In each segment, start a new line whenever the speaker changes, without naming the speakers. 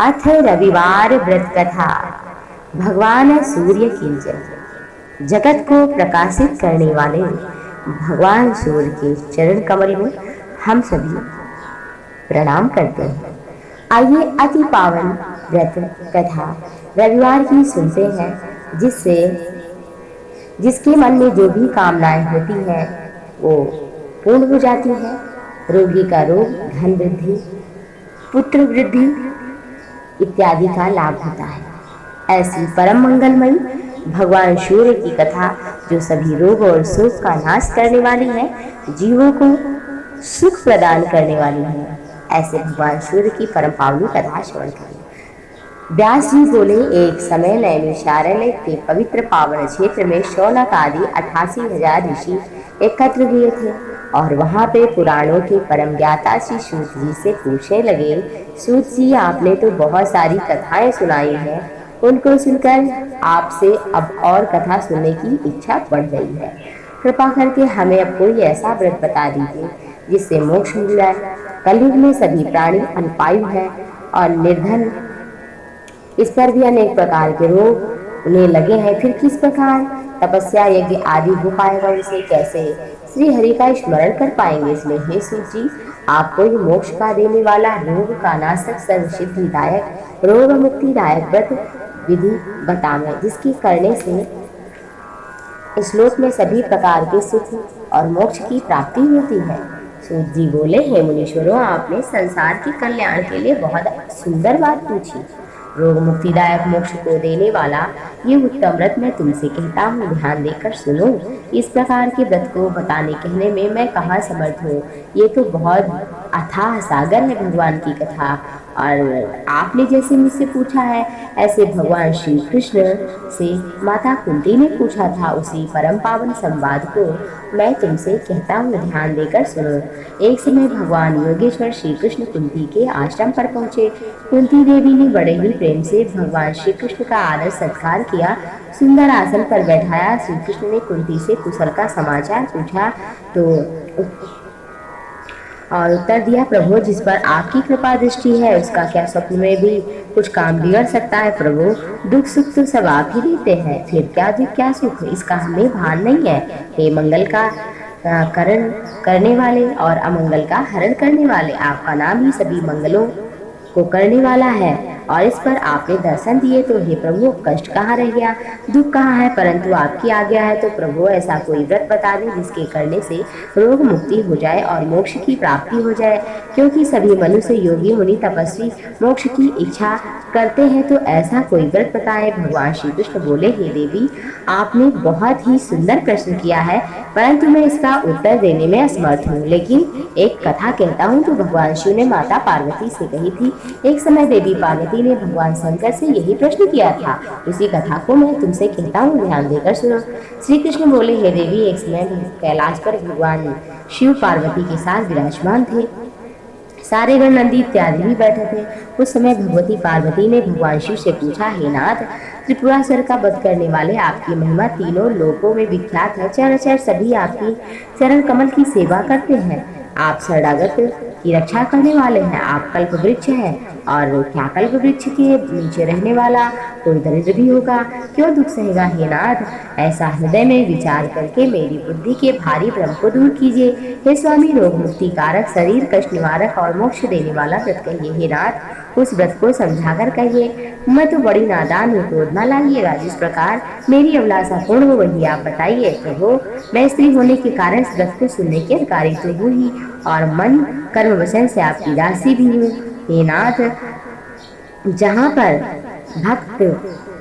अथ रविवार व्रत कथा। भगवान सूर्य की जय। जगत को प्रकाशित करने वाले भगवान सूर्य के चरण कमल में हम सभी प्रणाम करते हैं। आइए अति पावन व्रत कथा रविवार की सुनते हैं, जिसके मन में जो भी कामनाएं होती हैं वो पूर्ण हो जाती है। रोगी का रोग, धन वृद्धि, पुत्र वृद्धि इत्यादि का लाभ होता है। ऐसी परम मंगलमयी भगवान सूर्य की कथा, जो सभी रोग और शोक का नाश करने वाली है, जीवों को सुख प्रदान करने वाली है, ऐसे भगवान सूर्य की परम पावनी कथा श्रवण करें। व्यास जी बोले, एक समय नैमिषारण्य के पवित्र पावन क्षेत्र में शौनक आदि 88,000 ऋषि एकत्र हुए थे और वहाँ पे पुराणों के परम ज्ञाता श्री सूत जी से पूछने लगे, सूत जी, आपने तो बहुत सारी कथाएं सुनाई हैं, उनको सुनकर आपसे अब और कथा सुनने की इच्छा बढ़ गई है। कृपा करके हमें अब कोई ऐसा व्रत बता दीजिए जिससे मोक्ष मिल जाए। कलयुग में सभी प्राणी अल्पायु हैं और निर्धन, इस पर भी अनेक प्रकार के रोग उन्हें लगे हैं, फिर किस प्रकार तपस्या यज्ञ आदि हो पाएगा, उसे कैसे श्री हरि का स्मरण कर पाएंगे। इसलिए हे सूत जी, आपको ही मोक्ष का देने वाला, रोग का नाशक, सर्वसिद्धिदायक, रोग मुक्तिदायक व्रत विधि बताएं, जिसकी करने से श्लोक में सभी प्रकार के सुख और मोक्ष की प्राप्ति होती है। सूत जी बोले, हे मुनीश्वरों, आपने संसार के कल्याण के लिए बहुत सुंदर बात पूछी। रोग मुक्तिदायक मोक्ष को देने वाला ये उत्तम व्रत मैं तुमसे कहता हूँ, ध्यान देकर सुनो। इस प्रकार के व्रत को बताने कहने में मैं कहाँ समर्थ हूँ, ये तो बहुत अथाह सागर है भगवान की कथा। और आपने जैसे मुझसे पूछा है, ऐसे भगवान श्री कृष्ण से माता कुंती ने पूछा था। उसी परम पावन संवाद को मैं तुमसे कहता हूँ, ध्यान देकर सुनो। एक समय भगवान योगेश्वर श्री कृष्ण कुंती के आश्रम पर पहुँचे। कुंती देवी ने बड़े ही प्रेम से भगवान श्री कृष्ण का आदर सत्कार किया, सुंदर आसन पर बैठाया। श्री कृष्ण ने कुंती से कुशल का समाचार पूछा और उत्तर दिया, प्रभु, जिस पर आपकी कृपा दृष्टि है उसका क्या स्वप्न में भी कुछ काम बिगड़ सकता है। प्रभु, दुख सुख तो सब आप ही देते हैं, फिर क्या दुख क्या सुख, इसका हमें भान नहीं है। हे मंगल का करण करने वाले और अमंगल का हरण करने वाले, आपका नाम ही सभी मंगलों को करने वाला है और इस पर आपने दर्शन दिए तो हे प्रभु, कष्ट कहाँ रह गया, दुख कहाँ है, परंतु आपकी आज्ञा है तो प्रभु ऐसा कोई व्रत बता दें जिसके करने से रोग मुक्ति हो जाए और मोक्ष की प्राप्ति हो जाए। क्योंकि सभी मनुष्य, योगी, मुनि, तपस्वी मोक्ष की इच्छा करते हैं, तो ऐसा कोई व्रत बताए। भगवान श्री कृष्ण बोले, हे देवी, आपने बहुत ही सुंदर प्रश्न किया है, परंतु मैं इसका उत्तर देने में असमर्थ हूँ। लेकिन एक कथा कहता हूँ जो भगवान शिव ने माता पार्वती से कही थी। एक समय देवी पार्वती ने भगवान शंकर से यही प्रश्न किया था। उसी कथा को मैं तुमसे कहता हूँ, ध्यान देकर सुनो। श्री कृष्ण बोले, हे देवी, एक समय कैलाश पर भगवान शिव पार्वती के साथ विराजमान थे। सारे गण, नंदी इत्यादि भी बैठे थे। उस समय भगवती पार्वती ने भगवान शिव से पूछा, हे नाथ, त्रिपुरासुर का वध करने वाले आपकी महिमा तीनों लोकों में विख्यात है। चराचर सभी आपकी चरण कमल की सेवा करते हैं। आप शरणागत की रक्षा करने वाले हैं। आप कल्प वृक्ष हैं और क्या कल्प वृक्ष के नीचे रहने वाला कोई दरिद्र भी होगा, क्यों दुख सहेगा। हे नाथ, ऐसा हृदय में विचार करके मेरी बुद्धि के भारी भ्रम को दूर कीजिए। हे स्वामी, रोग मुक्ति कारक, शरीर कष्ट निवारक और मोक्ष देने वाला व्रत कहिए। हे नाथ, उस व्रत को समझाकर कहिए। मैं तो बड़ी नादान हूँ, क्रोध न लागिएगा। जिस प्रकार मेरी अभिलाषा पूर्ण हो वही आप बताइए। प्रभु, मैं स्त्री होने के कारण इस व्रत को सुनने की अधिकारी तो हूँ ही और मन कर्म वचन से आपकी दासी भी हूँ। हे नाथ, जहाँ पर भक्त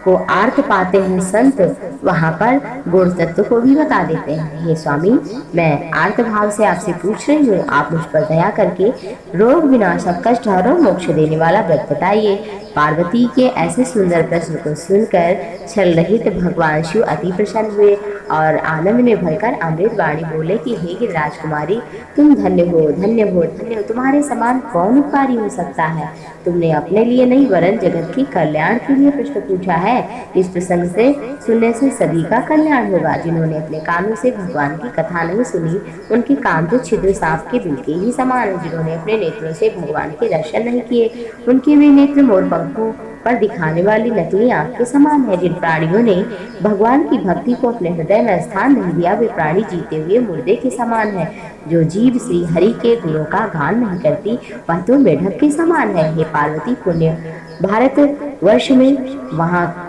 को आर्त पाते हैं संत, वहाँ पर गुण तत्व को भी बता देते हैं। हे स्वामी, मैं आर्त भाव से आपसे पूछ रही हूँ, आप मुझ पर दया करके रोग विनाशक, कष्ट और मोक्ष देने वाला व्रत बताइए। पार्वती के ऐसे सुंदर प्रश्न को सुनकर छल रहित भगवान शिव अति प्रसन्न हुए और आनंद में भरकर अमृत वाणी बोले कि हे गिरिराज कुमारी, तुम धन्य हो, धन्य हो, धन्य हो। तुम्हारे समान कौन उपकारी हो सकता है? तुमने अपने लिए नहीं वरन जगत के कल्याण के लिए प्रश्न पूछा है। इस प्रसंग से सुनने से सभी का कल्याण होगा। जिन्होंने अपने कानों से भगवान की कथा नहीं सुनी, उनके कान तो छिद्र सांप के बिल के ही समान है। जिन्होंने अपने नेत्रों से भगवान के दर्शन नहीं किए, उनके वे नेत्र मोर पंखों पर दिखाने वाली नकली आंख के समान है। जिन प्राणियों ने भगवान की भक्ति को अपने हृदय में स्थान नहीं दिया, वे प्राणी जीते हुए मुर्दे के समान है। जो जीव श्री हरि के गुणों का गान नहीं करती, वह तो मेढक के समान है। हे पार्वती, पुण्य भारत वर्ष में वहाँ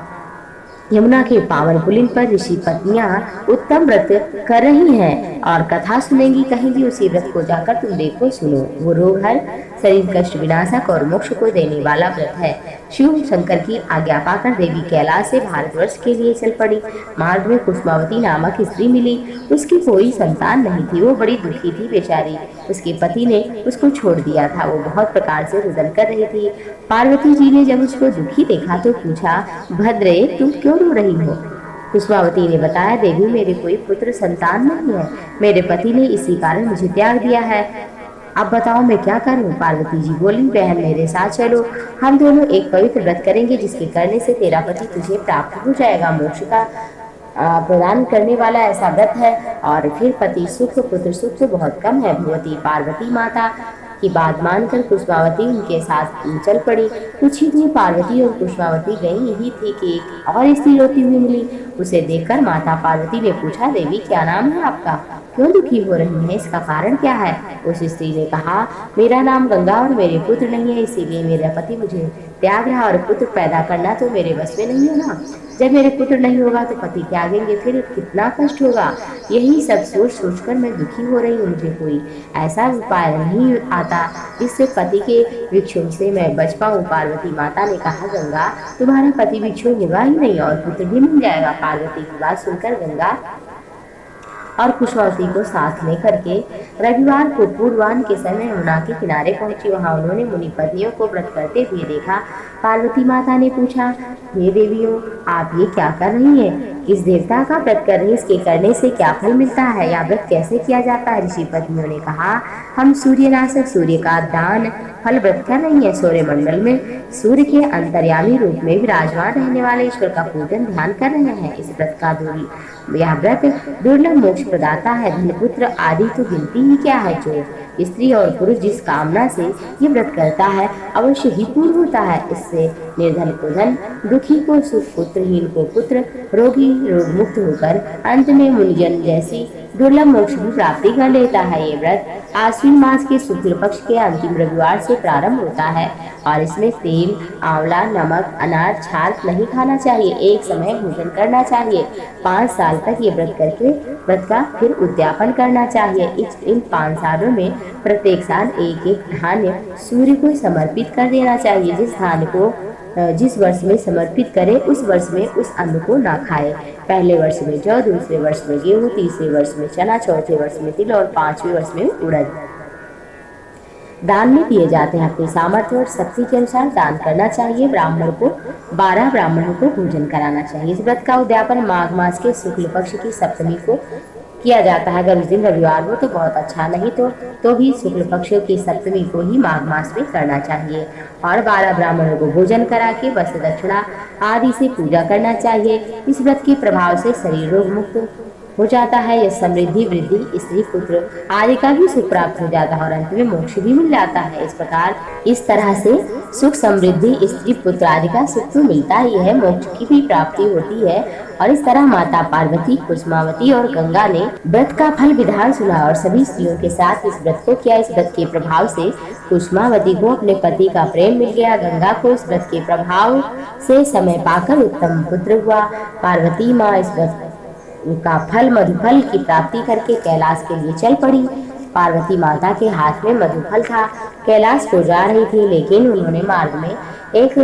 यमुना के पावन पुलिन पर ऋषि पत्नियां उत्तम व्रत कर रही हैं और कथा सुनेंगी, कहेंगी। उसी व्रत को जाकर तुम देखो, सुनो। वो रोग हर, शरीर कष्ट विनाशक और मोक्ष को देने वाला व्रत है। शिव शंकर की आज्ञा पाकर देवी कैलाश से भारतवर्ष के लिए चल पड़ी। मार्ग में कुसुमावती नामक स्त्री मिली। उसकी कोई संतान नहीं थी। वो बड़ी दुखी थी बेचारी। उसके पति ने उसको छोड़ दिया था। वो बहुत प्रकार से रुदन कर रही थी। पार्वती जी ने जब उसको दुखी देखा तो पूछा, भद्रे, तुम क्यों रो रही हो? कुसुमावती ने बताया, देवी, मेरे कोई पुत्र संतान नहीं है। मेरे पति ने इसी कारण मुझे त्याग दिया है। अब बताओ मैं क्या करूं? पार्वती जी बोली, बहन, मेरे साथ चलो। हम दोनों एक पवित्र व्रत करेंगे, जिसके करने से तेरा पति तुझे प्राप्त हो जाएगा। मोक्ष का प्रदान करने वाला ऐसा व्रत है। और फिर पति सुख, पुत्र सुख तो बहुत कम है। भगवती पार्वती माता की बात मानकर कुसुमावती उनके साथ चल पड़ी। कुछ ही दूर पार्वती और कुसुमावती गई ही थी कि एक और स्त्री रोती हुई मिली। उसे देखकर माता पार्वती ने पूछा, देवी, क्या नाम है आपका? क्यों दुखी हो रही है? इसका कारण क्या है? उस स्त्री ने कहा, मेरा नाम गंगा और मेरे पुत्र नहीं है, इसीलिए मेरा पति मुझे त्याग रहा। और पुत्र पैदा करना तो मेरे बस में नहीं है ना। जब मेरे पुत्र नहीं होगा तो पति त्यागेंगे, फिर कितना कष्ट होगा। यही सब सोच सोचकर मैं दुखी हो रही हूँ। मुझे कोई ऐसा उपाय नहीं आता जिससे पति के विक्षोभ से मैं बच पाऊँ। पार्वती माता ने कहा, गंगा, तुम्हारा पति विक्षोभ होगा ही नहीं और पुत्र भी मिल जाएगा। पार्वती की बात सुनकर गंगा और कुसुमावती को साथ लेकर के रविवार को पूर्वाह्न के समय यमुना के किनारे पहुंची। वहां उन्होंने मुनि पत्नियों को व्रत करते हुए देखा। पार्वती माता ने पूछा, हे देवियों, आप ये क्या कर रही हैं? किस देवता का व्रत कर रही हैं? इसके करने से क्या फल मिलता है? या व्रत कैसे किया जाता है? ऋषि पत्नियों ने कहा, हम सूर्यनाशक सूर्य का दान फल व्रत कर रही है। सूर्य मंडल में सूर्य के अंतर्यामी रूप में विराजमान रहने वाले ईश्वर का पूजन ध्यान कर रहे हैं। इस व्रत का यह व्रत दुर्लभ मोक्ष प्रदाता है। धनपुत्र आदि तो गिनती ही क्या है। जो स्त्री और पुरुष जिस कामना से ये व्रत करता है, अवश्य ही पूर्ण होता है। इससे निर्धन को धन, दुखी को सुख, पुत्रहीन को पुत्र, रोगी रोग मुक्त होकर अंत में मुनिजन जैसी दुर्लभ मोक्ष की प्राप्ति कर लेता है। ये व्रत आश्विन मास के शुक्ल पक्ष के अंतिम रविवार से प्रारंभ होता है और इसमें तेल, आंवला, नमक, अनार, छाल नहीं खाना चाहिए। एक समय भोजन करना चाहिए। 5 साल तक ये व्रत करके व्रत का फिर उद्यापन करना चाहिए। इन 5 सालों में प्रत्येक साल एक एक धान्य सूर्य को समर्पित कर देना चाहिए। जिस धान्य को जिस वर्ष में समर्पित करे, उस वर्ष में उस अन्न को ना खाए। पहले वर्ष में जौ, दूसरे वर्ष में गेहूं, तीसरे वर्ष में चना, चौथे वर्ष में तिल और 5वें वर्ष में उड़द दान में दिए जाते हैं। अपनी सामर्थ्य और शक्ति के अनुसार दान करना चाहिए। ब्राह्मण को 12 ब्राह्मणों को भोजन कराना चाहिए। इस व्रत का उद्यापन माघ मास के शुक्ल पक्ष की सप्तमी को किया जाता है। अगर उस दिन रविवार हो तो बहुत अच्छा, नहीं तो भी शुक्ल पक्ष की सप्तमी को ही माघ मास में करना चाहिए। और 12 ब्राह्मणों को भोजन करा के वस्त्र दक्षिणा आदि से पूजा करना चाहिए। इस व्रत के प्रभाव से शरीर रोग मुक्त हो जाता है। यह समृद्धि, वृद्धि, स्त्री, पुत्र आदि का भी सुख प्राप्त हो जाता है और अंत में मोक्ष भी मिल जाता है। इस तरह से सुख, समृद्धि, स्त्री, पुत्र आदि का सुख तो मिलता ही है, मोक्ष की भी प्राप्ति होती है। और इस तरह माता पार्वती, कुसुमावती और गंगा ने व्रत का फल विधान सुना और सभी स्त्रियों के साथ इस व्रत को किया। इस व्रत के प्रभाव से कुसुमावती को अपने पति का प्रेम मिल गया। गंगा को इस व्रत के प्रभाव से समय पाकर उत्तम पुत्र हुआ। पार्वती माँ इस व्रत का फल मधुफल की प्राप्ति करके कैलाश के लिए चल पड़ी। पार्वती माता के हाथ में मधुफल था। कैलाश को जा रही थी, लेकिन उन्होंने मार्ग में एक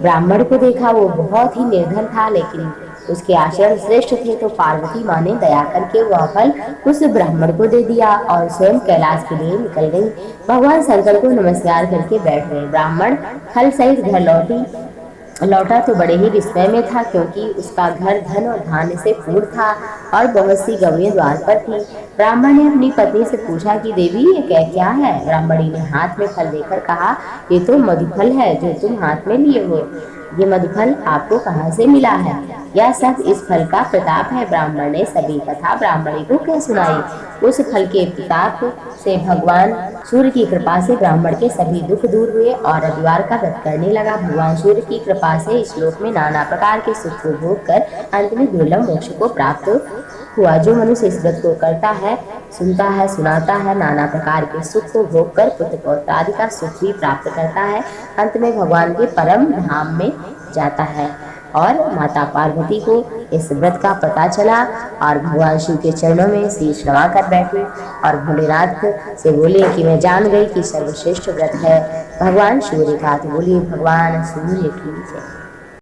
ब्राह्मण को देखा। वो बहुत ही निर्धन था, लेकिन उसके आचरण श्रेष्ठ थे। तो पार्वती माँ ने दया करके वह फल उस ब्राह्मण को दे दिया और स्वयं कैलाश के लिए निकल गई। भगवान शंकर को नमस्कार करके बैठ गए। ब्राह्मण फल सहित घर लौटी लौटा तो बड़े ही विस्मय में था, क्योंकि उसका घर धन और धान्य से पूर्ण था और बहुत सी गौएं द्वार पर थी। ब्राह्मण ने अपनी पत्नी से पूछा कि देवी, ये क्या है? ब्राह्मणी ने हाथ में फल देकर कहा, ये तो मधुफल है जो तुम हाथ में लिए हो। ये मधुफल आपको कहाँ से मिला है? यह सब इस फल का प्रताप है। ब्राह्मण ने सभी कथा ब्राह्मणी को कह सुनाई। उस फल के प्रताप से भगवान सूर्य की कृपा से ब्राह्मण के सभी दुख दूर हुए और रविवार का व्रत करने लगा। भगवान सूर्य की कृपा से इस लोक में नाना प्रकार के सुख को भोग कर अंत में दुर्लभ मोक्ष को प्राप्त हुआ। जो मनुष्य इस व्रत को करता है, सुनता है, सुनाता है, नाना प्रकार के सुख को भोग कर पुत्र पौत्र आदि का सुख भी प्राप्त करता है, अंत में भगवान के परम धाम में जाता है। और माता पार्वती को इस व्रत का पता चला और भगवान शिव के चरणों में शीश नवा कर बैठी और भोलेनाथ से बोले कि मैं जान गई कि सर्वश्रेष्ठ व्रत है भगवान शिव ने कहा। तो बोलिए भगवान सूर्य की जय।